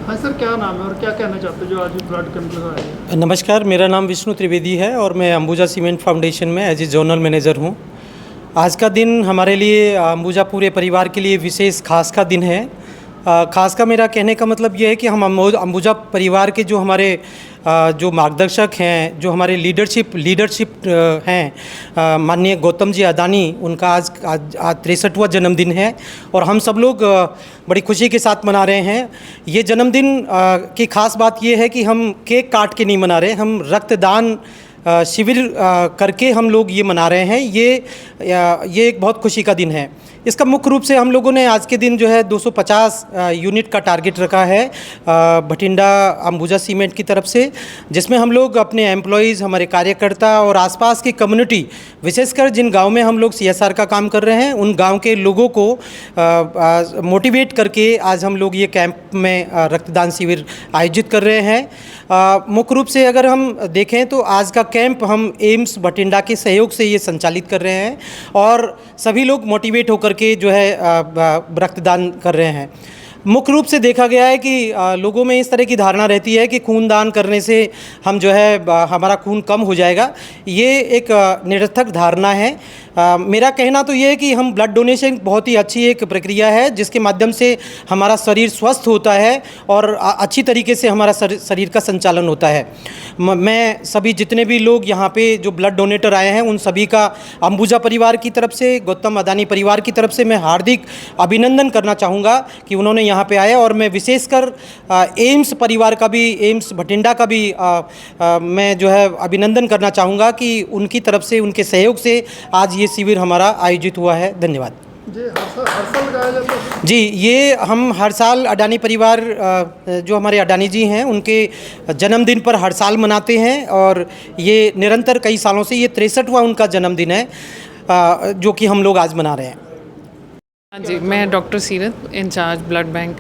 हाँ सर, क्या नाम है और क्या कहना चाहते हो जो आज ब्लड कैंप लगाया है? नमस्कार, मेरा नाम विष्णु त्रिवेदी है और मैं अंबुजा सीमेंट फाउंडेशन में एज ए जोनल मैनेजर हूँ। आज का दिन हमारे लिए अंबुजा पूरे परिवार के लिए विशेष खास का दिन है। खास का मेरा कहने का मतलब ये है कि हम अंबुजा परिवार के जो हमारे जो मार्गदर्शक हैं, जो हमारे लीडरशिप हैं, माननीय गौतम जी अडानी, उनका आज 63वां जन्मदिन है और हम सब लोग बड़ी खुशी के साथ मना रहे हैं। ये जन्मदिन की खास बात ये है कि हम केक काट के नहीं मना रहे, हम रक्तदान शिविर करके हम लोग ये मना रहे हैं। ये एक बहुत खुशी का दिन है। इसका मुख्य रूप से हम लोगों ने आज के दिन जो है 250 यूनिट का टारगेट रखा है भटिंडा अंबुजा सीमेंट की तरफ से, जिसमें हम लोग अपने एम्प्लॉयज़, हमारे कार्यकर्ता और आसपास की कम्युनिटी, विशेषकर जिन गांव में हम लोग CSR का काम कर रहे हैं, उन गांव के लोगों को मोटिवेट करके आज हम लोग ये कैंप में रक्तदान शिविर आयोजित कर रहे हैं। मुख्य रूप से अगर हम देखें तो आज का कैंप हम एम्स भटिंडा के सहयोग से ये संचालित कर रहे हैं और सभी लोग मोटिवेट होकर के जो है रक्तदान कर रहे हैं। मुख्य रूप से देखा गया है कि लोगों में इस तरह की धारणा रहती है कि खून दान करने से हम जो है हमारा खून कम हो जाएगा। ये एक निरर्थक धारणा है। मेरा कहना तो ये है कि हम ब्लड डोनेशन बहुत ही अच्छी एक प्रक्रिया है जिसके माध्यम से हमारा शरीर स्वस्थ होता है और अच्छी तरीके से हमारा शरीर का संचालन होता है। मैं सभी जितने भी लोग यहाँ पे जो ब्लड डोनेटर आए हैं उन सभी का अंबुजा परिवार की तरफ से, गौतम अडानी परिवार की तरफ से मैं हार्दिक अभिनंदन करना चाहूँगा कि उन्होंने यहाँ पे आए। और मैं विशेषकर एम्स परिवार का भी, एम्स भटिंडा का भी मैं जो है अभिनंदन करना चाहूँगा कि उनकी तरफ से, उनके सहयोग से आज ये शिविर हमारा आयोजित हुआ है। धन्यवाद जी। हर साल लगाया जाता है जी। ये हम हर साल अडानी परिवार, जो हमारे अडानी जी हैं, उनके जन्मदिन पर हर साल मनाते हैं और ये निरंतर कई सालों से, ये 63वां उनका जन्मदिन है जो कि हम लोग आज मना रहे हैं। हाँ जी, मैं doctor Seerat, incharge blood bank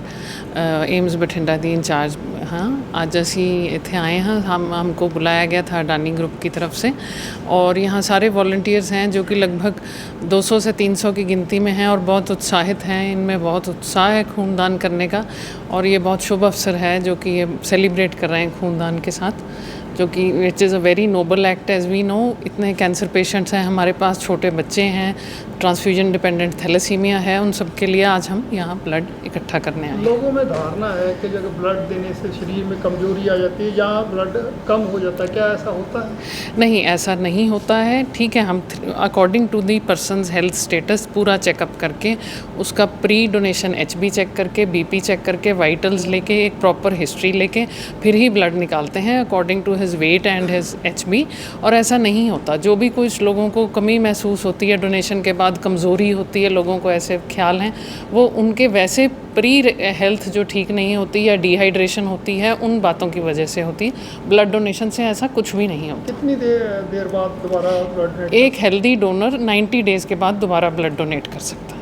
AIIMS Bathinda दी इंचार्ज। हाँ, आज असी इत्थे आए हैं, हमको बुलाया गया था अडानी ग्रुप की तरफ से और यहाँ सारे वॉलंटियर्स हैं जो कि लगभग 200 से 300 की गिनती में हैं और बहुत उत्साहित हैं। इनमें बहुत उत्साह है खूनदान करने का और ये बहुत शुभ अवसर है जो कि ये सेलिब्रेट कर रहे हैं खूनदान के साथ, जो कि which is a very noble act. As we know, इतने कैंसर पेशेंट्स हैं हमारे पास, छोटे बच्चे हैं, ट्रांसफ्यूजन डिपेंडेंट थैलेसीमिया है, उन सब के लिए आज हम यहाँ ब्लड इकट्ठा करने आए हैं। लोगों में धारणा है कि जब ब्लड देने से शरीर में कमजोरी आ जाती है या ब्लड कम हो जाता है, क्या ऐसा होता है? नहीं, ऐसा नहीं होता है। ठीक है, हम according to the person's health status पूरा चेकअप करके, उसका प्री डोनेशन HB चेक करके, BP चेक करके, वाइटल्स लेके, एक प्रॉपर हिस्ट्री लेके फिर ही ब्लड निकालते हैं according to his weight and his HB। और ऐसा नहीं होता, जो भी कुछ लोगों को कमी महसूस होती है डोनेशन के बाद, कमज़ोरी होती है, लोगों को ऐसे ख्याल हैं, वो उनके वैसे प्री हेल्थ जो ठीक नहीं होती या डिहाइड्रेशन होती है, उन बातों की वजह से होती है। ब्लड डोनेशन से ऐसा कुछ भी नहीं होता। कितनी देर बाद दोबारा ब्लड डोनेट? एक हेल्दी डोनर 90 डेज़ के बाद दोबारा ब्लड डोनेट कर सकता है।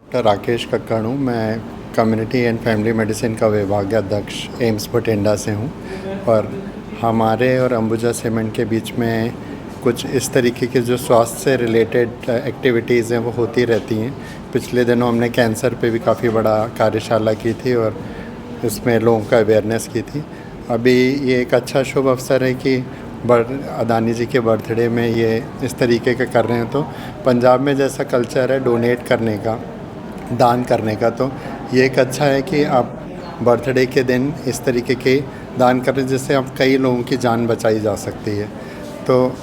डॉक्टर राकेश कक्कड़ हूँ। मैं कम्युनिटी एंड फैमिली मेडिसिन का विभागाध्यक्ष एम्स भटिंडा से हूँ और हमारे और अंबुजा सीमेंट के बीच में कुछ इस तरीके के जो स्वास्थ्य से रिलेटेड एक्टिविटीज़ हैं वो होती रहती हैं। पिछले दिनों हमने कैंसर पे भी काफ़ी बड़ा कार्यशाला की थी और इसमें लोगों का अवेयरनेस की थी। अभी ये एक अच्छा शुभ अवसर है कि अडानी जी के बर्थडे में ये इस तरीके का कर रहे हैं। तो पंजाब में जैसा कल्चर है डोनेट करने का, दान करने का, तो ये एक अच्छा है कि आप बर्थडे के दिन इस तरीके के दान करें जिससे आप कई लोगों की जान बचाई जा सकती है। तो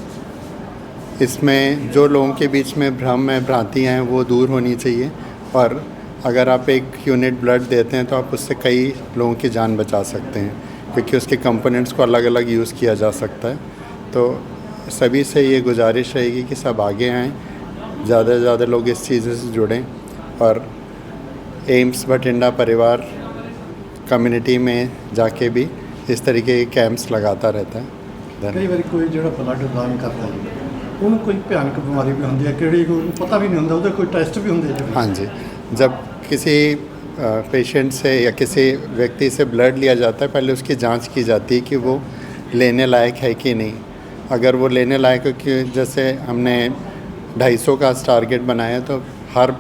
इसमें जो लोगों के बीच में भ्रम है, भ्रांतियाँ हैं, वो दूर होनी चाहिए और अगर आप एक यूनिट ब्लड देते हैं तो आप उससे कई लोगों की जान बचा सकते हैं क्योंकि उसके कंपोनेंट्स को अलग अलग यूज़ किया जा सकता है। तो सभी से ये गुजारिश रहेगी कि सब आगे आएँ, ज़्यादा से ज़्यादा लोग इस चीज़ से जुड़ें और एम्स भटिंडा परिवार कम्युनिटी में जाके भी इस तरीके के कैंप्स लगाता रहता है। कई बार कोई जो ब्लड दान करता है उन्होंने कोई भयानक बीमारी भी होती है, कि पता भी नहीं होता, उधर कोई टेस्ट भी होंगे? हाँ जी, जब किसी पेशेंट से या किसी व्यक्ति से ब्लड लिया जाता है पहले उसकी जांच की जाती है कि वो लेने लायक है कि नहीं। अगर वो लेने लायक है, कि जैसे हमने 250 का टारगेट बनाया तो हर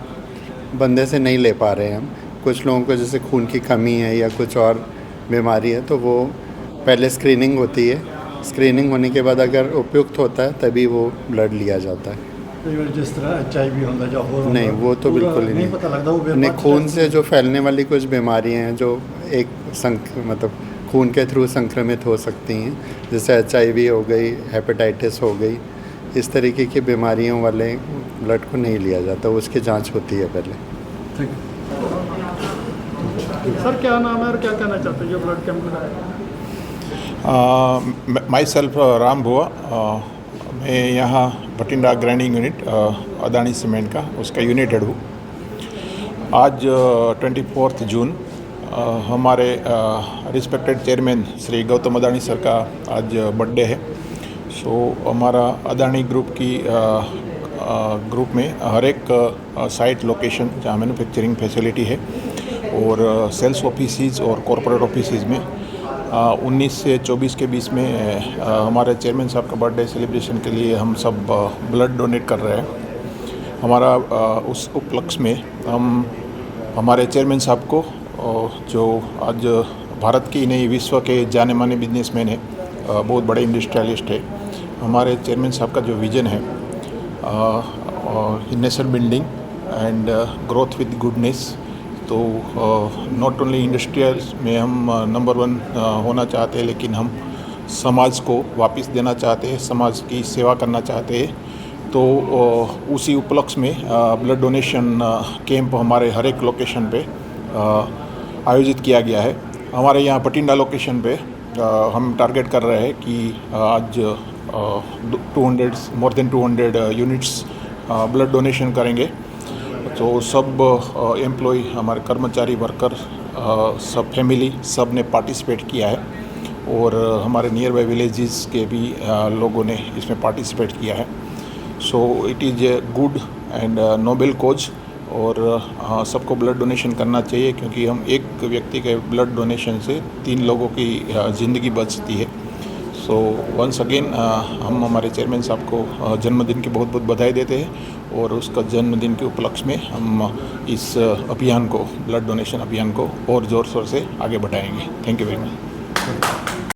बंदे से नहीं ले पा रहे हैं हम, कुछ लोगों को जैसे खून की कमी है या कुछ और बीमारी है तो वो पहले स्क्रीनिंग होती है, स्क्रीनिंग होने के बाद अगर उपयुक्त होता है तभी वो ब्लड लिया जाता है। कई बार जिस तरह HIV ਹੁੰਦਾ ਜਾਂ ਹੋਰ नहीं, वो तो बिल्कुल ही नहीं पता लगता वो नहीं। खून से जो फैलने वाली कुछ बीमारियां हैं जो एक मतलब खून के थ्रू संक्रमित हो सकती हैं, जैसे HIV हो गई, हेपेटाइटिस हो गई, इस तरीके की बीमारियों वाले ब्लड को नहीं लिया जाता, उसकी जांच होती है पहले। ठीक है। सर क्या नाम है और क्या कहना चाहते हैं जो ब्लड कैंप लगाया? माई सेल्फ राम भुआ, मैं यहाँ Bathinda grinding unit Adani cement का उसका यूनिट हेड हूँ। आज 24 जून हमारे respected chairman Shri Gautam Adani sir का आज बर्थडे है। सो हमारा अदानी ग्रुप की ग्रुप में हर एक साइट लोकेशन जहाँ मैन्युफैक्चरिंग फैसिलिटी है और सेल्स ऑफिसेज और कॉरपोरेट ऑफिसेज में 19 से 24 के बीच में हमारे चेयरमैन साहब का बर्थडे सेलिब्रेशन के लिए हम सब ब्लड डोनेट कर रहे हैं। हमारा उस उपलक्ष्य में हम हमारे चेयरमैन साहब को जो आज भारत की नहीं विश्व के जाने माने बिजनेसमैन है, बहुत बड़े इंडस्ट्रियलिस्ट है, हमारे चेयरमैन साहब का जो विज़न है nation building and growth with goodness, तो नॉट ओनली इंडस्ट्रियल में हम नंबर 1 होना चाहते हैं, लेकिन हम समाज को वापस देना चाहते हैं, समाज की सेवा करना चाहते हैं। तो उसी उपलक्ष्य में ब्लड डोनेशन कैंप हमारे हर एक लोकेशन पे आयोजित किया गया है। हमारे यहाँ भटिंडा लोकेशन पे हम टारगेट कर रहे हैं कि आज 200 more than 200 units blood donation करेंगे। तो सब एम्प्लॉय, हमारे कर्मचारी, वर्कर, सब फैमिली, सब ने पार्टिसिपेट किया है और हमारे नियर बाई विलेजेस के भी लोगों ने इसमें पार्टिसिपेट किया है। So it is a good and noble cause और सबको ब्लड डोनेशन करना चाहिए, क्योंकि हम एक व्यक्ति के ब्लड डोनेशन से 3 लोगों की ज़िंदगी बचती है। सो वंस अगेन हम हमारे चेयरमैन साहब को जन्मदिन की बहुत बहुत बधाई देते हैं और उसका जन्मदिन के उपलक्ष्य में हम इस अभियान को, ब्लड डोनेशन अभियान को और ज़ोर शोर से आगे बढ़ाएंगे। Thank you very much.